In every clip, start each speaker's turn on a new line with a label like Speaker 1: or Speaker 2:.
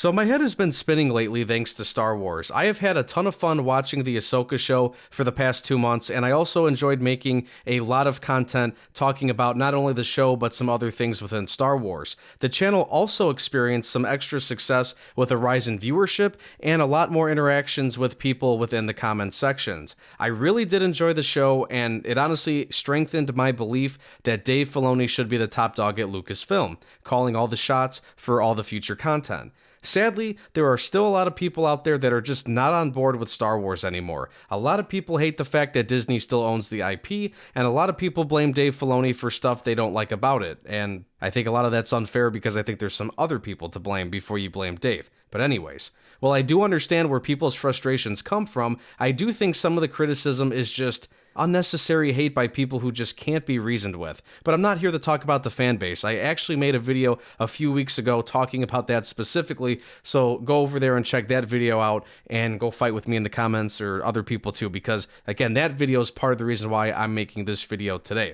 Speaker 1: So my head has been spinning lately thanks to Star Wars. I have had a ton of fun watching the Ahsoka show for the past 2 months, and I also enjoyed making a lot of content talking about not only the show, but some other things within Star Wars. The channel also experienced some extra success with a rise in viewership and a lot more interactions with people within the comment sections. I really did enjoy the show, and it honestly strengthened my belief that Dave Filoni should be the top dog at Lucasfilm, calling all the shots for all the future content. Sadly, there are still a lot of people out there that are just not on board with Star Wars anymore. A lot of people hate the fact that Disney still owns the IP, and a lot of people blame Dave Filoni for stuff they don't like about it. And I think a lot of that's unfair because I think there's some other people to blame before you blame Dave. But anyways, while I do understand where people's frustrations come from, I do think some of the criticism is just unnecessary hate by people who just can't be reasoned with. But I'm not here to talk about the fan base. I actually made a video a few weeks ago talking about that specifically, so go over there and check that video out and go fight with me in the comments or other people too, because again, that video is part of the reason why I'm making this video today.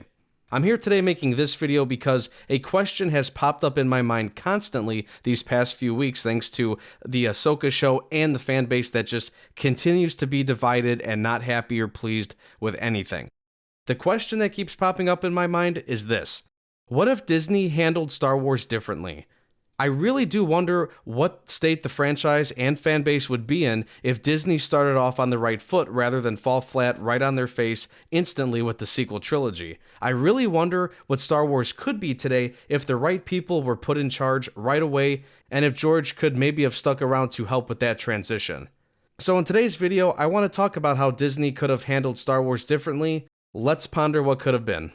Speaker 1: I'm here today making this video because a question has popped up in my mind constantly these past few weeks thanks to the Ahsoka show and the fan base that just continues to be divided and not happy or pleased with anything. The question that keeps popping up in my mind is this: what if Disney handled Star Wars differently? I really do wonder what state the franchise and fan base would be in if Disney started off on the right foot rather than fall flat right on their face instantly with the sequel trilogy. I really wonder what Star Wars could be today if the right people were put in charge right away, and if George could maybe have stuck around to help with that transition. So in today's video, I want to talk about how Disney could have handled Star Wars differently. Let's ponder what could have been.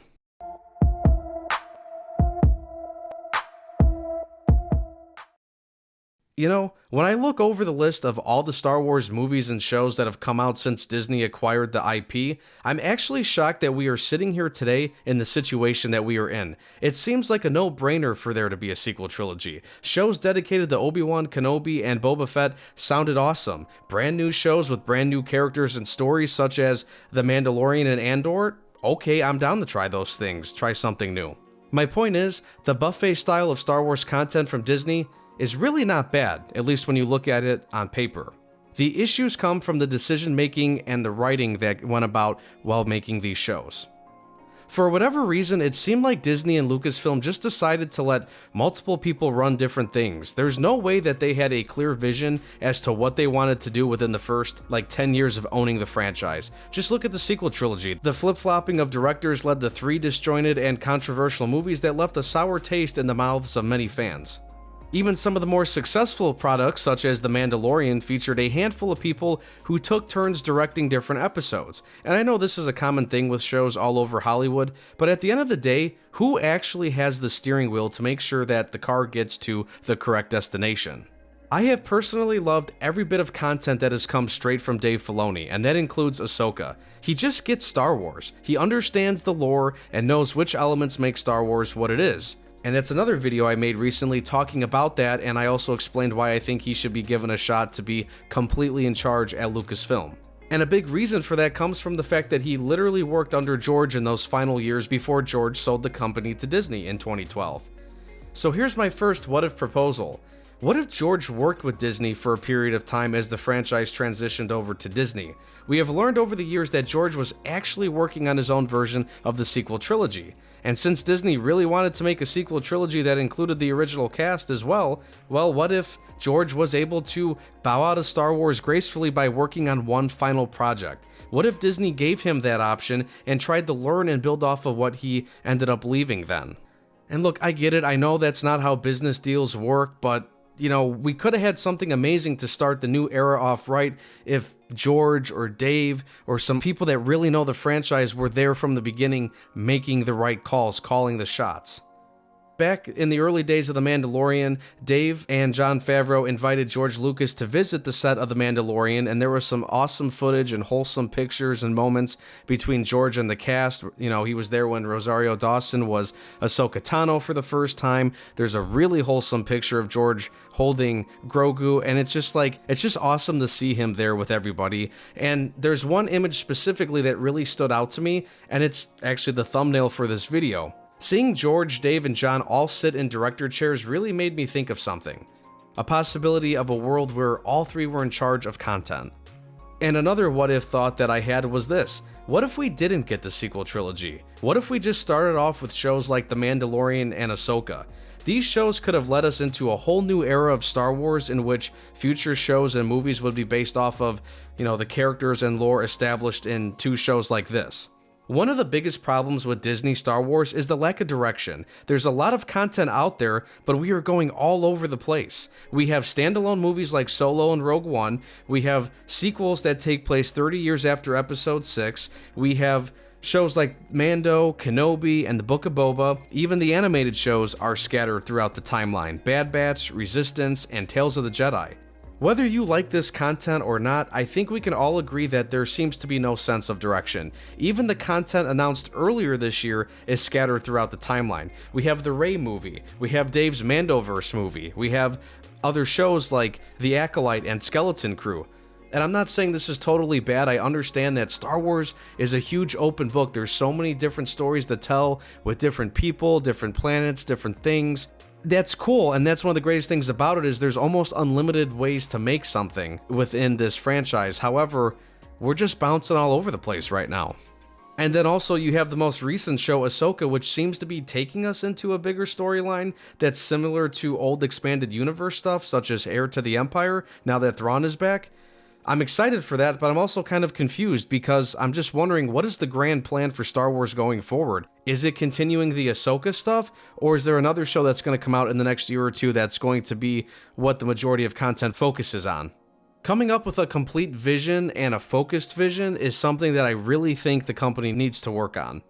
Speaker 1: You know, when I look over the list of all the Star Wars movies and shows that have come out since Disney acquired the IP, I'm actually shocked that we are sitting here today in the situation that we are in. It seems like a no-brainer for there to be a sequel trilogy. Shows dedicated to Obi-Wan Kenobi and Boba Fett sounded awesome. Brand new shows with brand new characters and stories such as The Mandalorian and Andor? Okay, I'm down to try those things, try something new. My point is, the buffet style of Star Wars content from Disney is really not bad, at least when you look at it on paper. The issues come from the decision making and the writing that went about while making these shows. For whatever reason, it seemed like Disney and Lucasfilm just decided to let multiple people run different things. There's no way that they had a clear vision as to what they wanted to do within the first, 10 years of owning the franchise. Just look at the sequel trilogy. The flip-flopping of directors led to 3 disjointed and controversial movies that left a sour taste in the mouths of many fans. Even some of the more successful products, such as The Mandalorian, featured a handful of people who took turns directing different episodes. And I know this is a common thing with shows all over Hollywood, but at the end of the day, who actually has the steering wheel to make sure that the car gets to the correct destination? I have personally loved every bit of content that has come straight from Dave Filoni, and that includes Ahsoka. He just gets Star Wars. He understands the lore and knows which elements make Star Wars what it is. And that's another video I made recently talking about that, and I also explained why I think he should be given a shot to be completely in charge at Lucasfilm. And a big reason for that comes from the fact that he literally worked under George in those final years before George sold the company to Disney in 2012. So here's my first what-if proposal. What if George worked with Disney for a period of time as the franchise transitioned over to Disney? We have learned over the years that George was actually working on his own version of the sequel trilogy. And since Disney really wanted to make a sequel trilogy that included the original cast as well, what if George was able to bow out of Star Wars gracefully by working on one final project? What if Disney gave him that option and tried to learn and build off of what he ended up leaving then? And look, I get it, I know that's not how business deals work, but you know, we could have had something amazing to start the new era off right if George or Dave or some people that really know the franchise were there from the beginning making the right calls, calling the shots. Back in the early days of The Mandalorian, Dave and Jon Favreau invited George Lucas to visit the set of The Mandalorian, and there was some awesome footage and wholesome pictures and moments between George and the cast. You know, he was there when Rosario Dawson was Ahsoka Tano for the first time. There's a really wholesome picture of George holding Grogu, and it's just awesome to see him there with everybody. And there's one image specifically that really stood out to me, and it's actually the thumbnail for this video. Seeing George, Dave, and John all sit in director chairs really made me think of something. A possibility of a world where all three were in charge of content. And another what if thought that I had was this: what if we didn't get the sequel trilogy? What if we just started off with shows like The Mandalorian and Ahsoka? These shows could have led us into a whole new era of Star Wars in which future shows and movies would be based off of, the characters and lore established in two shows like this. One of the biggest problems with Disney Star Wars is the lack of direction. There's a lot of content out there, but we are going all over the place. We have standalone movies like Solo and Rogue One. We have sequels that take place 30 years after Episode 6. We have shows like Mando, Kenobi, and the Book of Boba. Even the animated shows are scattered throughout the timeline: Bad Batch, Resistance, and Tales of the Jedi. Whether you like this content or not, I think we can all agree that there seems to be no sense of direction. Even the content announced earlier this year is scattered throughout the timeline. We have the Rey movie, we have Dave's Mandoverse movie, we have other shows like The Acolyte and Skeleton Crew. And I'm not saying this is totally bad. I understand that Star Wars is a huge open book. There's so many different stories to tell with different people, different planets, different things. That's cool, and that's one of the greatest things about it is there's almost unlimited ways to make something within this franchise. However, we're just bouncing all over the place right now. And then also you have the most recent show, Ahsoka, which seems to be taking us into a bigger storyline that's similar to old expanded universe stuff, such as Heir to the Empire, now that Thrawn is back. I'm excited for that, but I'm also kind of confused because I'm just wondering, what is the grand plan for Star Wars going forward? Is it continuing the Ahsoka stuff, or is there another show that's going to come out in the next year or two that's going to be what the majority of content focuses on? Coming up with a complete vision and a focused vision is something that I really think the company needs to work on.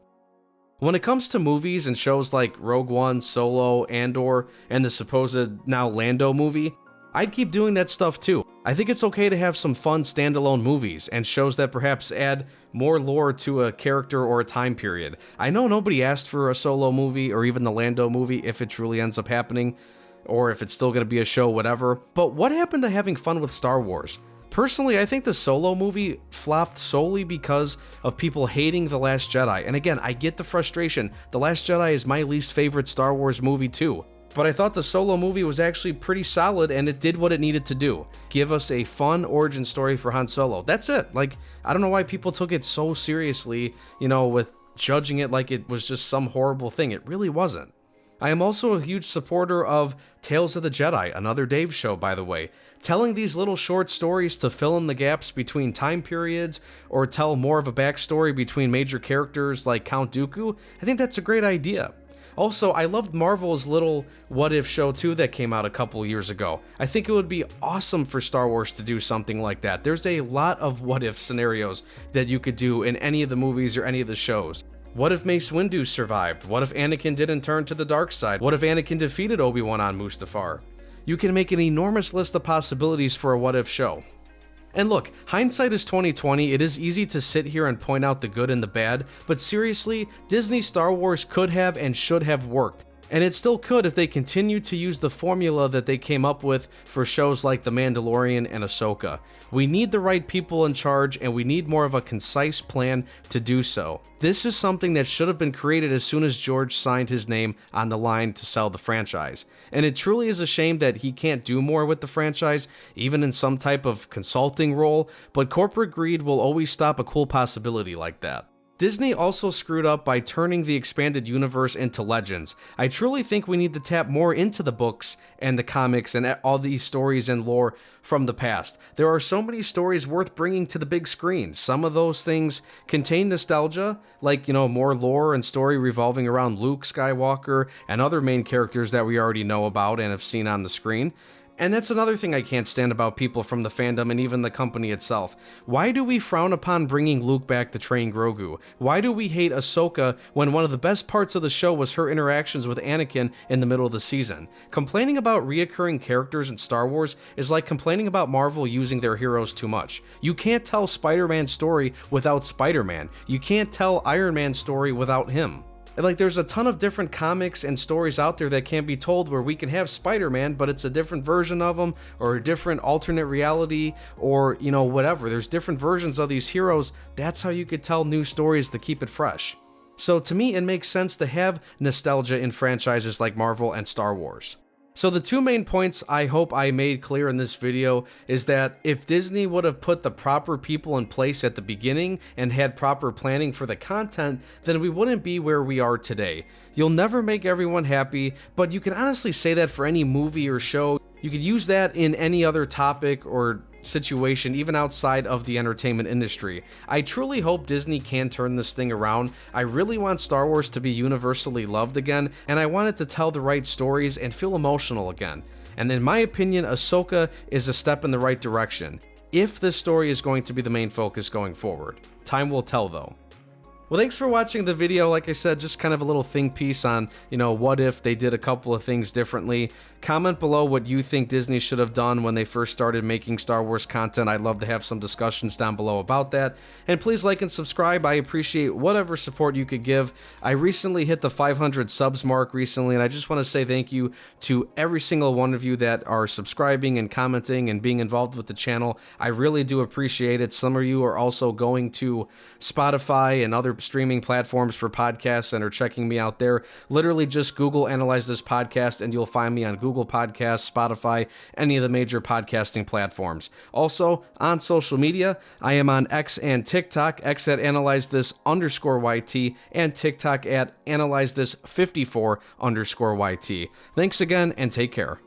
Speaker 1: When it comes to movies and shows like Rogue One, Solo, Andor, and the supposed now Lando movie, I'd keep doing that stuff too. I think it's okay to have some fun standalone movies and shows that perhaps add more lore to a character or a time period. I know nobody asked for a Solo movie or even the Lando movie if it truly ends up happening, or if it's still going to be a show, whatever. But what happened to having fun with Star Wars? Personally, I think the Solo movie flopped solely because of people hating The Last Jedi. And again, I get the frustration. The Last Jedi is my least favorite Star Wars movie too. But I thought the Solo movie was actually pretty solid and it did what it needed to do. Give us a fun origin story for Han Solo. That's it. Like, I don't know why people took it so seriously, with judging it like it was just some horrible thing. It really wasn't. I am also a huge supporter of Tales of the Jedi, another Dave show, by the way. Telling these little short stories to fill in the gaps between time periods or tell more of a backstory between major characters like Count Dooku, I think that's a great idea. Also, I loved Marvel's little What If show too that came out a couple years ago. I think it would be awesome for Star Wars to do something like that. There's a lot of what if scenarios that you could do in any of the movies or any of the shows. What if Mace Windu survived? What if Anakin didn't turn to the dark side? What if Anakin defeated Obi-Wan on Mustafar? You can make an enormous list of possibilities for a what if show. And look, hindsight is 2020. It is easy to sit here and point out the good and the bad, but seriously, Disney Star Wars could have and should have worked. And it still could if they continued to use the formula that they came up with for shows like The Mandalorian and Ahsoka. We need the right people in charge, and we need more of a concise plan to do so. This is something that should have been created as soon as George signed his name on the line to sell the franchise. And it truly is a shame that he can't do more with the franchise, even in some type of consulting role, but corporate greed will always stop a cool possibility like that. Disney also screwed up by turning the expanded universe into Legends. I truly think we need to tap more into the books and the comics and all these stories and lore from the past. There are so many stories worth bringing to the big screen. Some of those things contain nostalgia, like, more lore and story revolving around Luke Skywalker and other main characters that we already know about and have seen on the screen. And that's another thing I can't stand about people from the fandom and even the company itself. Why do we frown upon bringing Luke back to train Grogu? Why do we hate Ahsoka when one of the best parts of the show was her interactions with Anakin in the middle of the season? Complaining about reoccurring characters in Star Wars is like complaining about Marvel using their heroes too much. You can't tell Spider-Man's story without Spider-Man. You can't tell Iron Man's story without him. Like, there's a ton of different comics and stories out there that can be told where we can have Spider-Man, but it's a different version of him, or a different alternate reality, or, whatever. There's different versions of these heroes. That's how you could tell new stories to keep it fresh. So to me, it makes sense to have nostalgia in franchises like Marvel and Star Wars. So the two main points I hope I made clear in this video is that if Disney would have put the proper people in place at the beginning and had proper planning for the content, then we wouldn't be where we are today. You'll never make everyone happy, but you can honestly say that for any movie or show. You could use that in any other topic or situation, even outside of the entertainment industry. I truly hope Disney can turn this thing around. I really want Star Wars to be universally loved again, and I want it to tell the right stories and feel emotional again. And in my opinion, Ahsoka is a step in the right direction, if this story is going to be the main focus going forward. Time will tell though. Well, thanks for watching the video. Like I said, just kind of a little think piece on, what if they did a couple of things differently. Comment below what you think Disney should have done when they first started making Star Wars content. I'd love to have some discussions down below about that. And please like and subscribe. I appreciate whatever support you could give. I recently hit the 500 subs mark recently, and I just want to say thank you to every single one of you that are subscribing and commenting and being involved with the channel. I really do appreciate it. Some of you are also going to Spotify and other streaming platforms for podcasts and are checking me out there. Literally just Google Analyze This Podcast and you'll find me on Google Podcasts, Spotify, any of the major podcasting platforms. Also, on social media, I am on X and TikTok, X at AnalyzeThis_YT and TikTok at AnalyzeThis54_YT. Thanks again and take care.